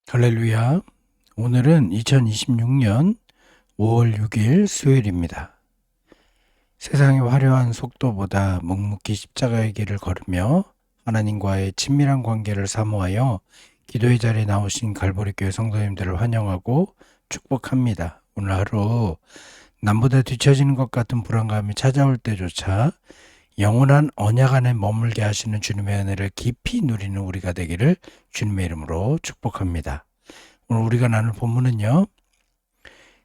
할렐루야. 오늘은 2026년 5월 6일 수요일입니다. 세상의 화려한 속도보다 묵묵히 십자가의 길을 걸으며 하나님과의 친밀한 관계를 사모하여 기도의 자리에 나오신 갈보리교회 성도님들을 환영하고 축복합니다. 오늘 하루 남보다 뒤처지는 것 같은 불안감이 찾아올 때조차 영원한 언약 안에 머물게 하시는 주님의 은혜를 깊이 누리는 우리가 되기를 주님의 이름으로 축복합니다. 오늘 우리가 나눌 본문은요,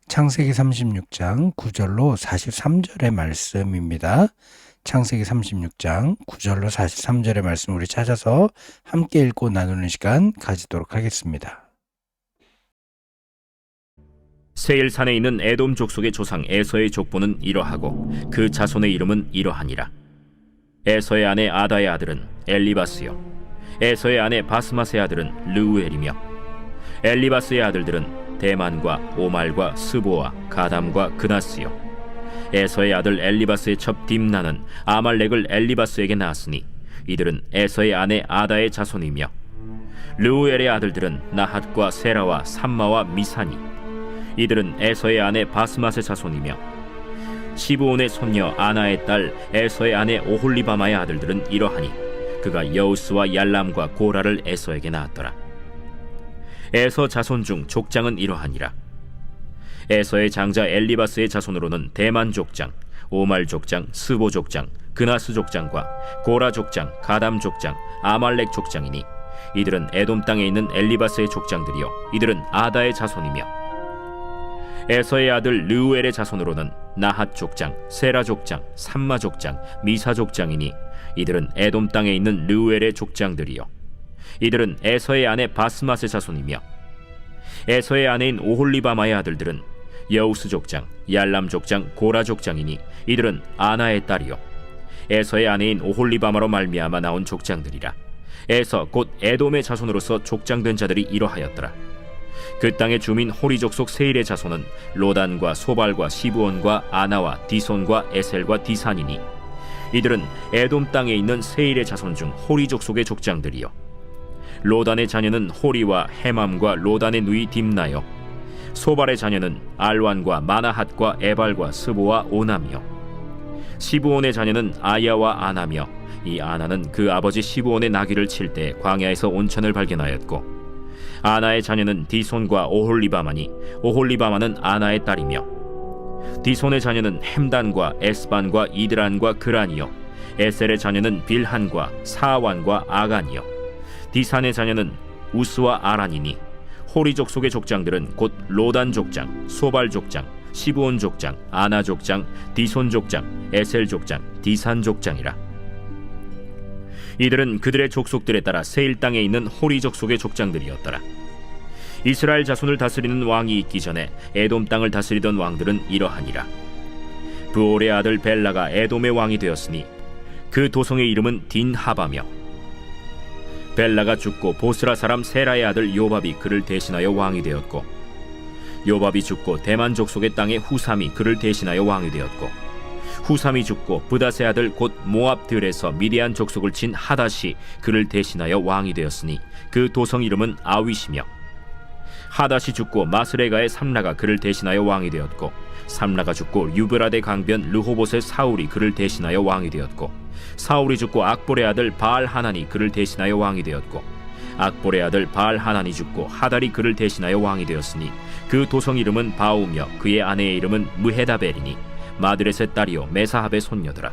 창세기 36장 9절로 43절의 말씀입니다. 창세기 36장 9절로 43절의 말씀 우리 찾아서 함께 읽고 나누는 시간 가지도록 하겠습니다. 세일산에 있는 에돔 족속의 조상 에서의 족보는 이러하고 그 자손의 이름은 이러하니라. 에서의 아내 아다의 아들은 엘리바스요, 에서의 아내 바스맛의 아들은 르우엘이며, 엘리바스의 아들들은 대만과 오말과 스보와 가담과 그나스요. 에서의 아들 엘리바스의 첩 딥나는 아말렉을 엘리바스에게 낳았으니 이들은 에서의 아내 아다의 자손이며, 르우엘의 아들들은 나핫과 세라와 삼마와 미사니 이들은 에서의 아내 바스맛의 자손이며, 시브온의 손녀 아나의 딸 에서의 아내 오홀리바마의 아들들은 이러하니 그가 여우스와 얄람과 고라를 에서에게 낳았더라. 에서 자손 중 족장은 이러하니라. 에서의 장자 엘리바스의 자손으로는 대만 족장, 오말 족장, 스보 족장, 그나스 족장과 고라 족장, 가담 족장, 아말렉 족장이니 이들은 에돔 땅에 있는 엘리바스의 족장들이요 이들은 아다의 자손이며, 에서의 아들 르우엘의 자손으로는 나핫 족장, 세라 족장, 삼마 족장, 미사 족장이니 이들은 에돔 땅에 있는 르우엘의 족장들이요 이들은 에서의 아내 바스맛의 자손이며, 에서의 아내인 오홀리바마의 아들들은 여우스 족장, 얄람 족장, 고라 족장이니 이들은 아나의 딸이요 에서의 아내인 오홀리바마로 말미암아 나온 족장들이라. 에서 곧 에돔의 자손으로서 족장된 자들이 이러하였더라. 그 땅의 주민 호리 족속 세일의 자손은 로단과 소발과 시브온과 아나와 디손과 에셀과 디산이니 이들은 에돔 땅에 있는 세일의 자손 중 호리 족속의 족장들이요 로단의 자녀는 호리와 헤맘과 로단의 누이 딥나요, 소발의 자녀는 알완과 마나핫과 에발과 스보와 오남이요, 시브온의 자녀는 아야와 아나며 이 아나는 그 아버지 시브온의 나귀를 칠 때 광야에서 온천을 발견하였고, 아나의 자녀는 디손과 오홀리바마니 오홀리바마는 아나의 딸이며, 디손의 자녀는 햄단과 에스반과 이드란과 그란이요 에셀의 자녀는 빌한과 사완과 아간이요 디산의 자녀는 우스와 아란이니 호리 족속의 족장들은 곧 로단 족장, 소발 족장, 시브온 족장, 아나 족장, 디손 족장, 에셀 족장, 디산 족장이라. 이들은 그들의 족속들에 따라 세일 땅에 있는 호리 족속의 족장들이었더라. 이스라엘 자손을 다스리는 왕이 있기 전에 에돔 땅을 다스리던 왕들은 이러하니라. 브올의 아들 벨라가 에돔의 왕이 되었으니 그 도성의 이름은 딘하바며, 벨라가 죽고 보스라 사람 세라의 아들 요밥이 그를 대신하여 왕이 되었고, 요밥이 죽고 대만 족속의 땅의 후삼이 그를 대신하여 왕이 되었고, 후삼이 죽고 브닷의 아들 곧 모압들에서 미디안 족속을 친 하닷이 그를 대신하여 왕이 되었으니 그 도성 이름은 아윗이며, 하닷이 죽고 마스레가의 삼라가 그를 대신하여 왕이 되었고, 삼라가 죽고 유브라데 강변 르호봇의 사울이 그를 대신하여 왕이 되었고, 사울이 죽고 악볼의 아들 바알 하난이 그를 대신하여 왕이 되었고, 악볼의 아들 바알 하난이 죽고 하달이 그를 대신하여 왕이 되었으니 그 도성 이름은 바우며 그의 아내의 이름은 무헤다벨이니 마드렛의 딸이요 메사합의 손녀더라.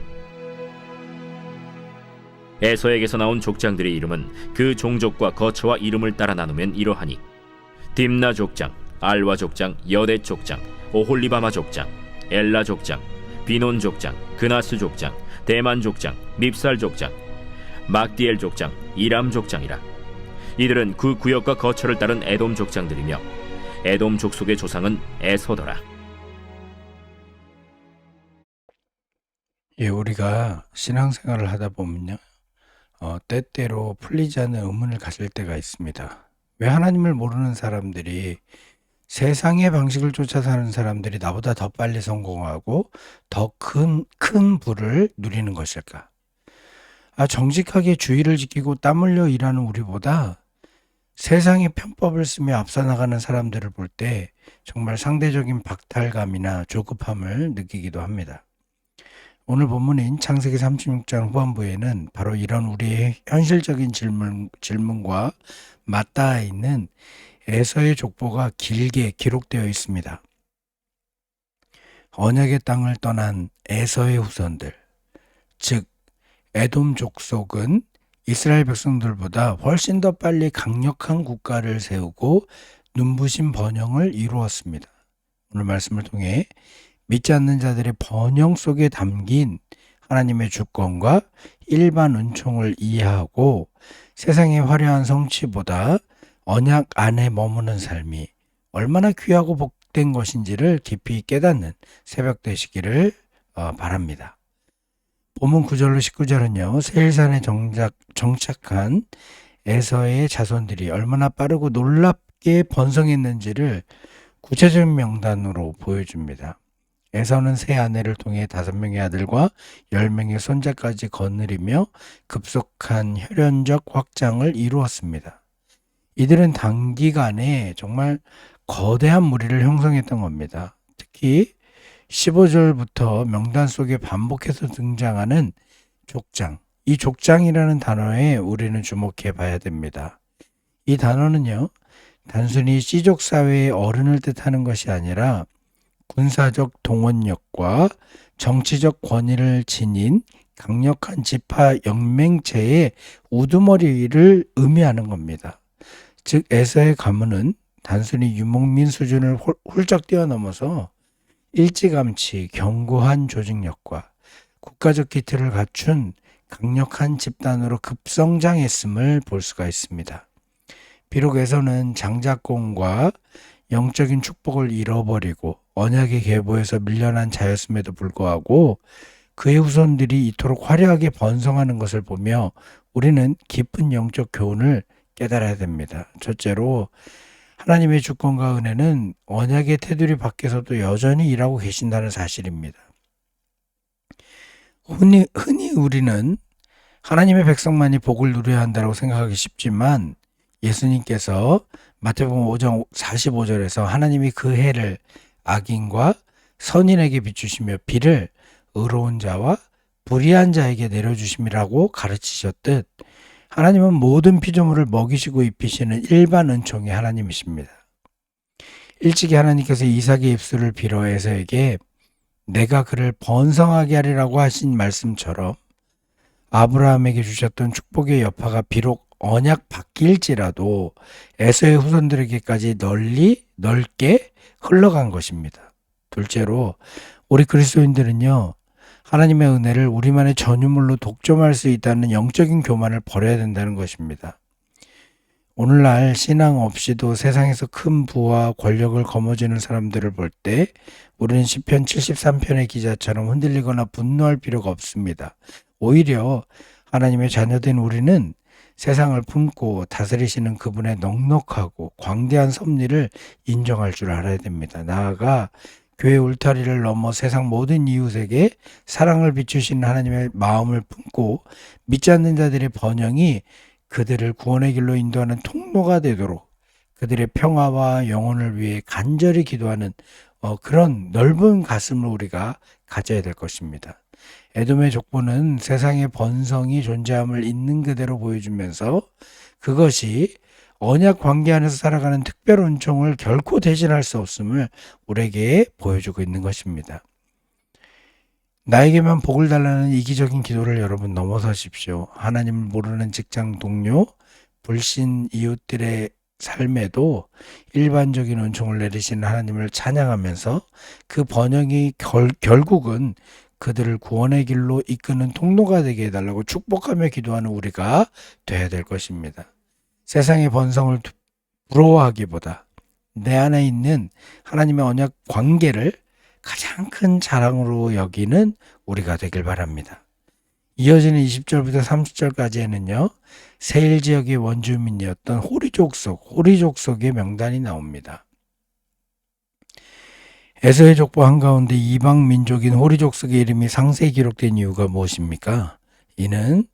에서에게서 나온 족장들의 이름은 그 종족과 거처와 이름을 따라 나누면 이러하니, 딥나 족장, 알와 족장, 여대 족장, 오홀리바마 족장, 엘라 족장, 비논 족장, 그나스 족장, 대만 족장, 밉살 족장, 막디엘 족장, 이람 족장이라. 이들은 그 구역과 거처를 따른 에돔 족장들이며 에돔 족속의 조상은 에서더라. 우리가 신앙생활을 하다 보면요, 때때로 풀리지 않는 의문을 가질 때가 있습니다. 왜 하나님을 모르는 사람들이, 세상의 방식을 쫓아 사는 사람들이 나보다 더 빨리 성공하고 더 큰 부를 누리는 것일까? 정직하게 주의를 지키고 땀 흘려 일하는 우리보다 세상의 편법을 쓰며 앞서 나가는 사람들을 볼 때 정말 상대적인 박탈감이나 조급함을 느끼기도 합니다. 오늘 본문인 창세기 36장 후반부에는 바로 이런 우리의 현실적인 질문과 맞닿아 있는 에서의 족보가 길게 기록되어 있습니다. 언약의 땅을 떠난 에서의 후손들, 즉 에돔 족속은 이스라엘 백성들보다 훨씬 더 빨리 강력한 국가를 세우고 눈부신 번영을 이루었습니다. 오늘 말씀을 통해 믿지 않는 자들의 번영 속에 담긴 하나님의 주권과 일반 은총을 이해하고 세상의 화려한 성취보다 언약 안에 머무는 삶이 얼마나 귀하고 복된 것인지를 깊이 깨닫는 새벽 되시기를 바랍니다. 본문 9절로 19절은요. 세일산에 정착한 에서의 자손들이 얼마나 빠르고 놀랍게 번성했는지를 구체적인 명단으로 보여줍니다. 에서는 세 아내를 통해 5명의 아들과 10명의 손자까지 거느리며 급속한 혈연적 확장을 이루었습니다. 이들은 단기간에 정말 거대한 무리를 형성했던 겁니다. 특히 15절부터 명단 속에 반복해서 등장하는 족장, 이 족장이라는 단어에 우리는 주목해 봐야 됩니다. 이 단어는요, 단순히 씨족 사회의 어른을 뜻하는 것이 아니라 군사적 동원력과 정치적 권위를 지닌 강력한 지파 연맹체의 우두머리를 의미하는 겁니다. 즉 에서의 가문은 단순히 유목민 수준을 훌쩍 뛰어넘어서 일찌감치 견고한 조직력과 국가적 기틀을 갖춘 강력한 집단으로 급성장했음을 볼 수가 있습니다. 비록 에서는 장자권과 영적인 축복을 잃어버리고 언약의 계보에서 밀려난 자였음에도 불구하고 그의 후손들이 이토록 화려하게 번성하는 것을 보며 우리는 깊은 영적 교훈을 깨달아야 됩니다. 첫째로 하나님의 주권과 은혜는 언약의 테두리 밖에서도 여전히 일하고 계신다는 사실입니다. 흔히 우리는 하나님의 백성만이 복을 누려야 한다고 생각하기 쉽지만 예수님께서 마태복음 5장 45절에서 하나님이 그 해를 악인과 선인에게 비추시며 비를 의로운 자와 불의한 자에게 내려주심이라고 가르치셨듯 하나님은 모든 피조물을 먹이시고 입히시는 일반 은총의 하나님이십니다. 일찍이 하나님께서 이삭의 입술을 빌어 에서에게 내가 그를 번성하게 하리라고 하신 말씀처럼 아브라함에게 주셨던 축복의 여파가 비록 언약 밖일지라도 에서의 후손들에게까지 넓게 흘러간 것입니다. 둘째로 우리 그리스도인들은요. 하나님의 은혜를 우리만의 전유물로 독점할 수 있다는 영적인 교만을 버려야 된다는 것입니다. 오늘날 신앙 없이도 세상에서 큰 부와 권력을 거머쥐는 사람들을 볼 때 우리는 시편 73편의 기자처럼 흔들리거나 분노할 필요가 없습니다. 오히려 하나님의 자녀된 우리는 세상을 품고 다스리시는 그분의 넉넉하고 광대한 섭리를 인정할 줄 알아야 됩니다. 나아가 교회 울타리를 넘어 세상 모든 이웃에게 사랑을 비추시는 하나님의 마음을 품고 믿지 않는 자들의 번영이 그들을 구원의 길로 인도하는 통로가 되도록 그들의 평화와 영혼을 위해 간절히 기도하는 그런 넓은 가슴을 우리가 가져야 될 것입니다. 에돔의 족보는 세상의 번성이 존재함을 있는 그대로 보여주면서 그것이 언약 관계 안에서 살아가는 특별 은총을 결코 대신할 수 없음을 우리에게 보여주고 있는 것입니다. 나에게만 복을 달라는 이기적인 기도를 여러분 넘어서십시오. 하나님을 모르는 직장 동료, 불신 이웃들의 삶에도 일반적인 은총을 내리시는 하나님을 찬양하면서 그 번영이 결국은 그들을 구원의 길로 이끄는 통로가 되게 해달라고 축복하며 기도하는 우리가 되어야 될 것입니다. 세상의 번성을 부러워하기보다 내 안에 있는 하나님의 언약 관계를 가장 큰 자랑으로 여기는 우리가 되길 바랍니다. 이어지는 20절부터 30절까지에는요. 세일 지역의 원주민이었던 호리족속의 명단이 나옵니다. 에서의 족보 한가운데 이방 민족인 호리족속의 이름이 상세히 기록된 이유가 무엇입니까? 이는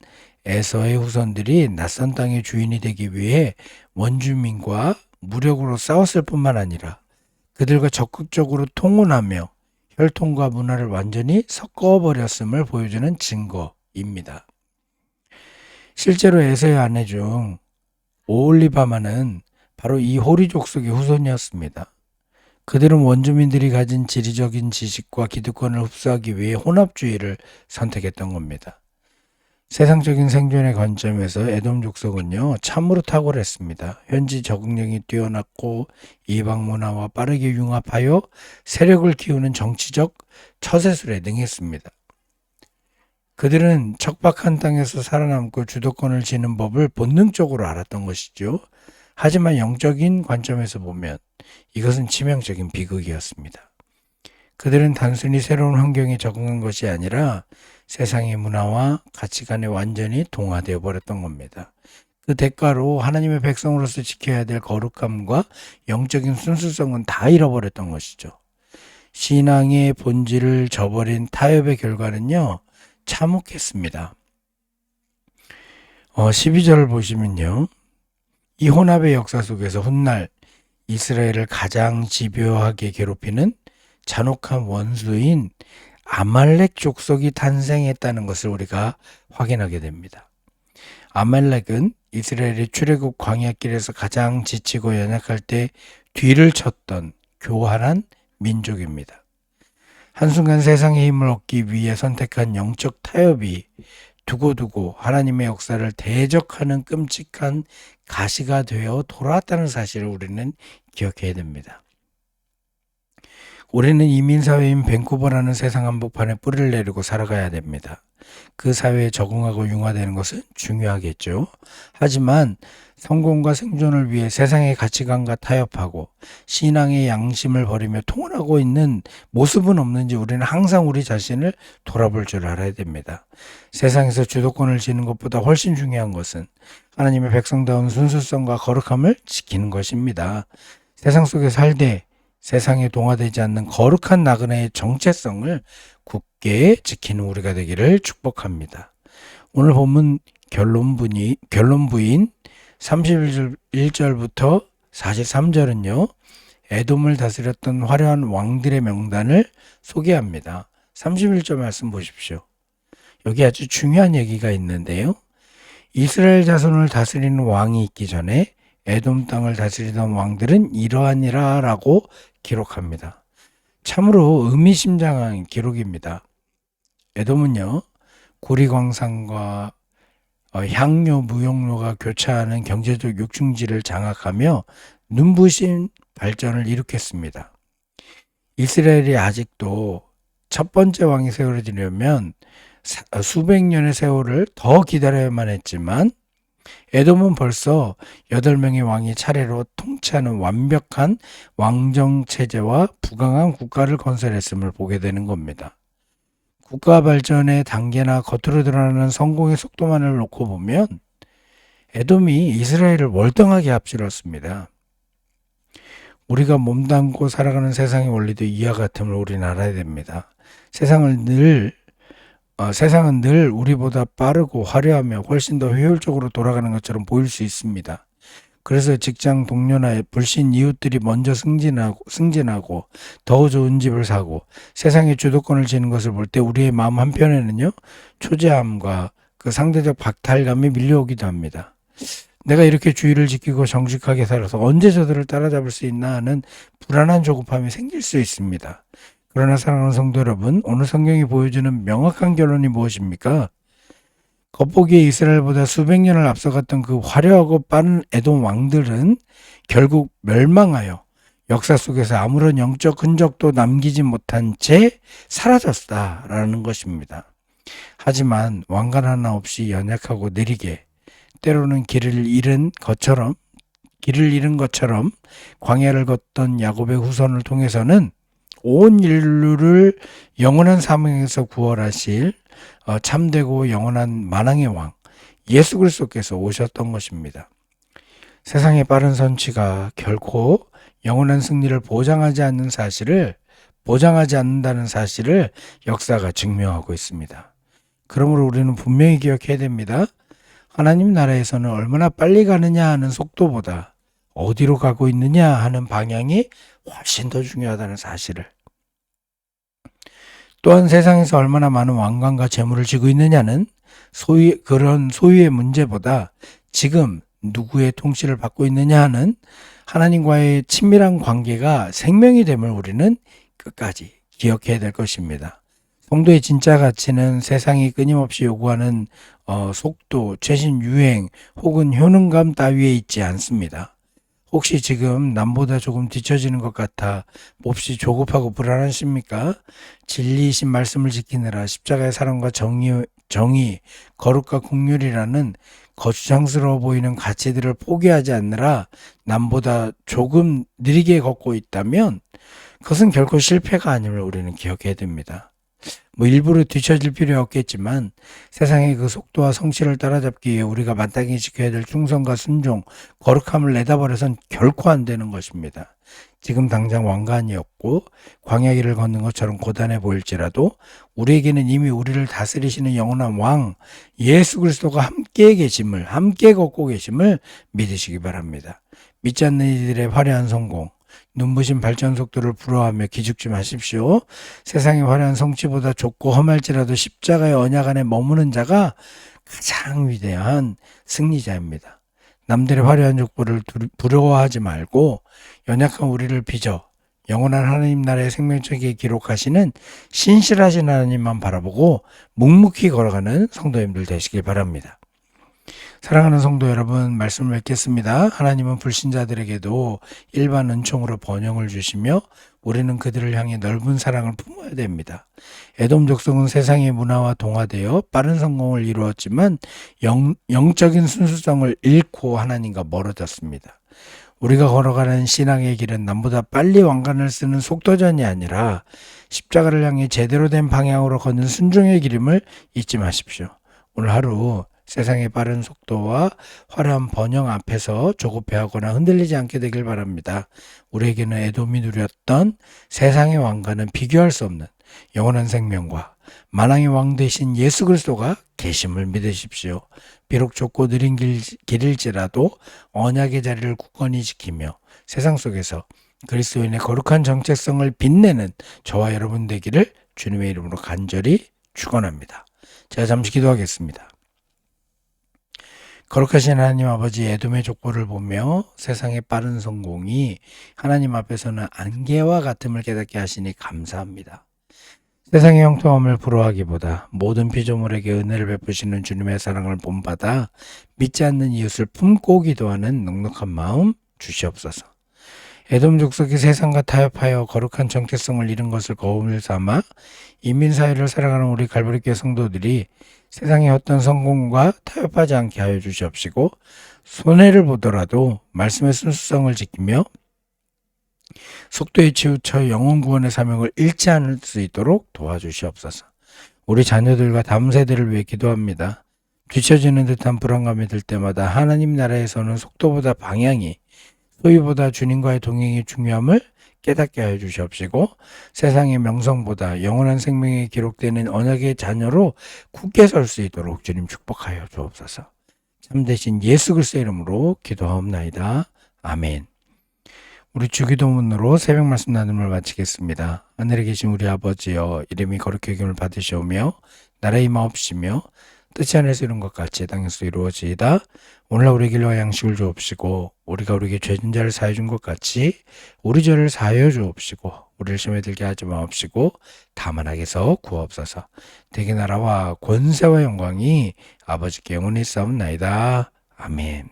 에서의 후손들이 낯선 땅의 주인이 되기 위해 원주민과 무력으로 싸웠을 뿐만 아니라 그들과 적극적으로 통혼하며 혈통과 문화를 완전히 섞어버렸음을 보여주는 증거입니다. 실제로 에서의 아내 중 오홀리바마는 바로 이 호리 족속의 후손이었습니다. 그들은 원주민들이 가진 지리적인 지식과 기득권을 흡수하기 위해 혼합주의를 선택했던 겁니다. 세상적인 생존의 관점에서 에돔 족속은요, 참으로 탁월했습니다. 현지 적응력이 뛰어났고 이방 문화와 빠르게 융합하여 세력을 키우는 정치적 처세술에 능했습니다. 그들은 척박한 땅에서 살아남고 주도권을 쥐는 법을 본능적으로 알았던 것이죠. 하지만 영적인 관점에서 보면 이것은 치명적인 비극이었습니다. 그들은 단순히 새로운 환경에 적응한 것이 아니라 세상의 문화와 가치관에 완전히 동화되어 버렸던 겁니다. 그 대가로 하나님의 백성으로서 지켜야 될 거룩함과 영적인 순수성은 다 잃어버렸던 것이죠. 신앙의 본질을 저버린 타협의 결과는요, 참혹했습니다. 12절을 보시면요, 이 혼합의 역사 속에서 훗날 이스라엘을 가장 집요하게 괴롭히는 잔혹한 원수인 아말렉 족속이 탄생했다는 것을 우리가 확인하게 됩니다. 아말렉은 이스라엘의 출애굽 광야길에서 가장 지치고 연약할 때 뒤를 쳤던 교활한 민족입니다. 한순간 세상의 힘을 얻기 위해 선택한 영적 타협이 두고두고 하나님의 역사를 대적하는 끔찍한 가시가 되어 돌아왔다는 사실을 우리는 기억해야 됩니다. 우리는 이민사회인 밴쿠버라는 세상 한복판에 뿌리를 내리고 살아가야 됩니다. 그 사회에 적응하고 융화되는 것은 중요하겠죠. 하지만 성공과 생존을 위해 세상의 가치관과 타협하고 신앙의 양심을 버리며 통원하고 있는 모습은 없는지 우리는 항상 우리 자신을 돌아볼 줄 알아야 됩니다. 세상에서 주도권을 쥐는 것보다 훨씬 중요한 것은 하나님의 백성다운 순수성과 거룩함을 지키는 것입니다. 세상 속에 살되 세상에 동화되지 않는 거룩한 나그네의 정체성을 굳게 지키는 우리가 되기를 축복합니다. 오늘 본문 결론부인 31절부터 43절은요, 에돔을 다스렸던 화려한 왕들의 명단을 소개합니다. 31절 말씀 보십시오. 여기 아주 중요한 얘기가 있는데요. 이스라엘 자손을 다스리는 왕이 있기 전에 에돔 땅을 다스리던 왕들은 이러하니라 라고 기록합니다. 참으로 의미심장한 기록입니다. 에돔은요, 구리광산과 향료, 무역로가 교차하는 경제적 육중지를 장악하며 눈부신 발전을 일으켰습니다. 이스라엘이 아직도 첫 번째 왕이 세워지려면 수백 년의 세월을 더 기다려야만 했지만 에돔은 벌써 8명의 왕이 차례로 통치하는 완벽한 왕정체제와 부강한 국가를 건설했음을 보게 되는 겁니다. 국가 발전의 단계나 겉으로 드러나는 성공의 속도만을 놓고 보면 에돔이 이스라엘을 월등하게 앞질렀습니다. 우리가 몸담고 살아가는 세상의 원리도 이와 같음을 우리는 알아야 됩니다. 세상은 늘 우리보다 빠르고 화려하며 훨씬 더 효율적으로 돌아가는 것처럼 보일 수 있습니다. 그래서 직장 동료나 불신 이웃들이 먼저 승진하고 더 좋은 집을 사고 세상의 주도권을 쥐는 것을 볼 때 우리의 마음 한편에는요, 초조함과 그 상대적 박탈감이 밀려오기도 합니다. 내가 이렇게 주의를 지키고 정직하게 살아서 언제 저들을 따라잡을 수 있나 하는 불안한 조급함이 생길 수 있습니다. 그러나 사랑하는 성도 여러분, 오늘 성경이 보여주는 명확한 결론이 무엇입니까? 겉보기에 이스라엘보다 수백 년을 앞서갔던 그 화려하고 빠른 에돔 왕들은 결국 멸망하여 역사 속에서 아무런 영적 흔적도 남기지 못한 채 사라졌다라는 것입니다. 하지만 왕관 하나 없이 연약하고 느리게, 때로는 길을 잃은 것처럼 광야를 걷던 야곱의 후손을 통해서는 온 인류를 영원한 사명에서 구원하실 참되고 영원한 만왕의 왕 예수 그리스도께서 오셨던 것입니다. 세상의 빠른 선취가 결코 영원한 승리를 보장하지 않는다는 사실을 역사가 증명하고 있습니다. 그러므로 우리는 분명히 기억해야 됩니다. 하나님 나라에서는 얼마나 빨리 가느냐 하는 속도보다 어디로 가고 있느냐 하는 방향이 훨씬 더 중요하다는 사실을, 또한 세상에서 얼마나 많은 왕관과 재물을 쥐고 있느냐는 그런 소유의 문제보다 지금 누구의 통치를 받고 있느냐 하는 하나님과의 친밀한 관계가 생명이 됨을 우리는 끝까지 기억해야 될 것입니다. 성도의 진짜 가치는 세상이 끊임없이 요구하는 속도, 최신 유행 혹은 효능감 따위에 있지 않습니다. 혹시 지금 남보다 조금 뒤처지는 것 같아 몹시 조급하고 불안하십니까? 진리이신 말씀을 지키느라 십자가의 사랑과 정의, 거룩과 긍휼이라는 거추장스러워 보이는 가치들을 포기하지 않느라 남보다 조금 느리게 걷고 있다면 그것은 결코 실패가 아님을 우리는 기억해야 됩니다. 일부러 뒤처질 필요 없겠지만 세상의 그 속도와 성취를 따라잡기 위해 우리가 마땅히 지켜야 될 충성과 순종, 거룩함을 내다버려선 결코 안 되는 것입니다. 지금 당장 왕관이 없고 광야길을 걷는 것처럼 고단해 보일지라도 우리에게는 이미 우리를 다스리시는 영원한 왕 예수 그리스도가 함께 계심을, 함께 걷고 계심을 믿으시기 바랍니다. 믿지 않는 이들의 화려한 성공, 눈부신 발전 속도를 부러워하며 기죽지 마십시오. 세상의 화려한 성취보다 좁고 험할지라도 십자가의 언약 안에 머무는 자가 가장 위대한 승리자입니다. 남들의 화려한 족보를 부러워하지 말고 연약한 우리를 빚어 영원한 하나님 나라의 생명책에 기록하시는 신실하신 하나님만 바라보고 묵묵히 걸어가는 성도님들 되시길 바랍니다. 사랑하는 성도 여러분, 말씀을 맺겠습니다. 하나님은 불신자들에게도 일반 은총으로 번영을 주시며 우리는 그들을 향해 넓은 사랑을 품어야 됩니다. 에돔 족속은 세상의 문화와 동화되어 빠른 성공을 이루었지만 영적인 순수성을 잃고 하나님과 멀어졌습니다. 우리가 걸어가는 신앙의 길은 남보다 빨리 왕관을 쓰는 속도전이 아니라 십자가를 향해 제대로 된 방향으로 걷는 순종의 길임을 잊지 마십시오. 오늘 하루 세상의 빠른 속도와 화려한 번영 앞에서 조급해하거나 흔들리지 않게 되길 바랍니다. 우리에게는 에돔이 누렸던 세상의 왕과는 비교할 수 없는 영원한 생명과 만왕의 왕 되신 예수 그리스도가 계심을 믿으십시오. 비록 좁고 느린 길일지라도 언약의 자리를 굳건히 지키며 세상 속에서 그리스도인의 거룩한 정체성을 빛내는 저와 여러분 되기를 주님의 이름으로 간절히 축원합니다. 제가 잠시 기도하겠습니다. 거룩하신 하나님 아버지, 에돔의 족보를 보며 세상의 빠른 성공이 하나님 앞에서는 안개와 같음을 깨닫게 하시니 감사합니다. 세상의 형통함을 부러워하기보다 모든 피조물에게 은혜를 베푸시는 주님의 사랑을 본받아 믿지 않는 이웃을 품고 기도하는 넉넉한 마음 주시옵소서. 에돔 족속이 세상과 타협하여 거룩한 정체성을 잃은 것을 거울 삼아 인민사회를 살아가는 우리 갈보리교회 성도들이 세상의 어떤 성공과 타협하지 않게 하여 주시옵시고 손해를 보더라도 말씀의 순수성을 지키며 속도에 치우쳐 영혼 구원의 사명을 잃지 않을 수 있도록 도와주시옵소서. 우리 자녀들과 다음 세대를 위해 기도합니다. 뒤처지는 듯한 불안감이 들 때마다 하나님 나라에서는 속도보다 방향이, 소유보다 주님과의 동행이 중요함을 깨닫게 하여 주시옵시고 세상의 명성보다 영원한 생명이 기록되는 언약의 자녀로 굳게 설 수 있도록 주님 축복하여 주옵소서. 참되신 예수 그리스도의 이름으로 기도하옵나이다. 아멘. 우리 주기도문으로 새벽 말씀 나눔을 마치겠습니다. 하늘에 계신 우리 아버지여, 이름이 거룩히 여김을 받으시오며 나라의 임하옵시며 뜻이 하늘에서 이룬 것 같이 땅에서 이루어지이다. 오늘날 우리에게 일용할 양식을 주옵시고 우리가 우리에게 죄진 자를 사해 준 것 같이 우리 죄를 사하여 주옵시고 우리를 시험에 들게 하지 마옵시고 다만 악에서 구하옵소서. 대개 나라와 권세와 영광이 아버지께 영원히 있사옵나이다. 아멘.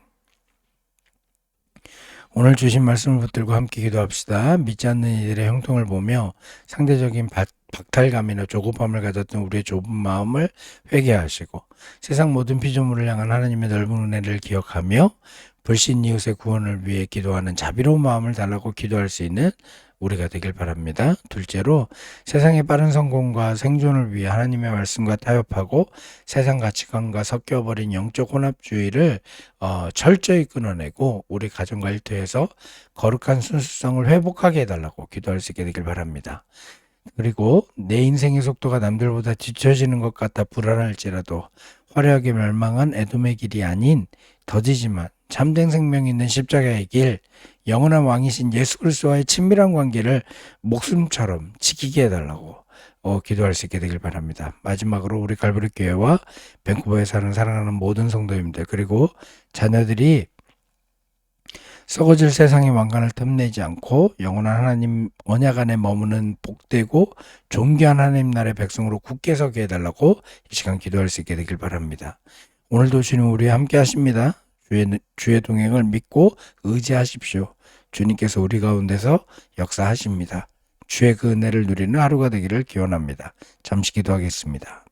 오늘 주신 말씀을 붙들고 함께 기도합시다. 믿지 않는 이들의 형통을 보며 상대적인 박탈감이나 조급함을 가졌던 우리의 좁은 마음을 회개하시고 세상 모든 피조물을 향한 하나님의 넓은 은혜를 기억하며 불신 이웃의 구원을 위해 기도하는 자비로운 마음을 달라고 기도할 수 있는 우리가 되길 바랍니다. 둘째로 세상의 빠른 성공과 생존을 위해 하나님의 말씀과 타협하고 세상 가치관과 섞여버린 영적 혼합주의를 철저히 끊어내고 우리 가정과 일터에서 거룩한 순수성을 회복하게 해달라고 기도할 수 있게 되길 바랍니다. 그리고 내 인생의 속도가 남들보다 뒤처지는 것 같아 불안할지라도 화려하게 멸망한 에돔의 길이 아닌 더디지만 참된 생명이 있는 십자가의 길, 영원한 왕이신 예수 그리스도와의 친밀한 관계를 목숨처럼 지키게 해달라고 기도할 수 있게 되길 바랍니다. 마지막으로 우리 갈보리 교회와 밴쿠버에 사는 사랑하는 모든 성도님들, 그리고 자녀들이 썩어질 세상의 왕관을 탐내지 않고 영원한 하나님 언약 안에 머무는 복되고 존귀한 하나님 나라의 백성으로 굳게 서게 해달라고 이 시간 기도할 수 있게 되길 바랍니다. 오늘도 주님 우리와 함께 하십니다. 주의 동행을 믿고 의지하십시오. 주님께서 우리 가운데서 역사하십니다. 주의 그 은혜를 누리는 하루가 되기를 기원합니다. 잠시 기도하겠습니다.